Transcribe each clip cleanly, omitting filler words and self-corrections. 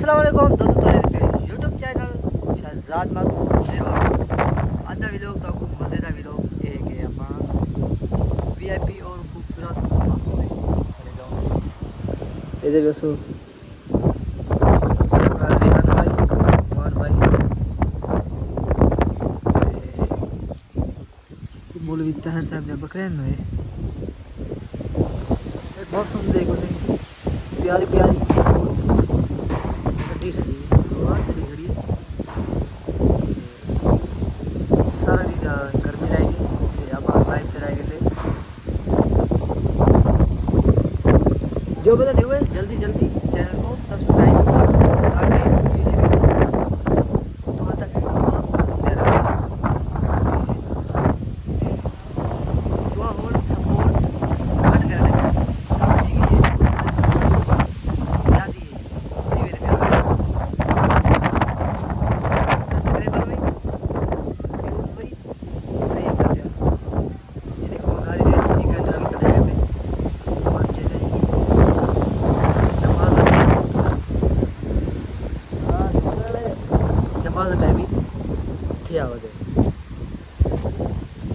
अस्सलाम वालेकुम दोस्तों, तो यूट्यूब चैनल शहजाद मासूम देवा आधा व्लॉग तो मज़ेदार व्लॉग है कि अपना वीआईपी और खूबसूरत मासूम है चले जाओ इधर दोस्तों अपना रेहान भाई मान भाई मौलवी ताहिर साहब ने बकरे में बहुत सुंदर देखो सही प्यारी प्यारी गड्डी खड़ी और चली खड़ी है सारा दिन गर्मी रहेगी आप लाइव चलाएंगे से जो बता दे हुए जल्दी जल्दी चैनल को सब्सक्राइब आगे वीडियो तो तक बहुत दे रहा है तो और सपोर्ट घट कर टाइम थे आवाज़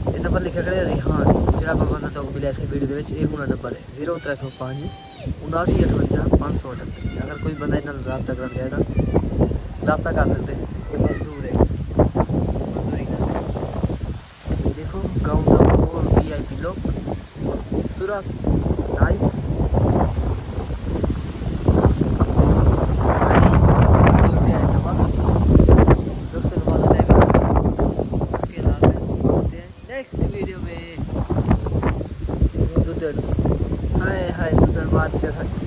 ये नंबर लिखा करे रेहान जो बंदा तो मिले ऐसे वीडियो ये हूँ नंबर है 0305 7958 578 अगर कोई बंदा इतना रब्ता करना चाहे रब्ता कर सकते ये मजदूर है मजदूरी कर देखो गाँव का माहौल वीआईपी लोग खूबसूरत नाइस नेक्स्ट वीडियो में हाय हाय बात कर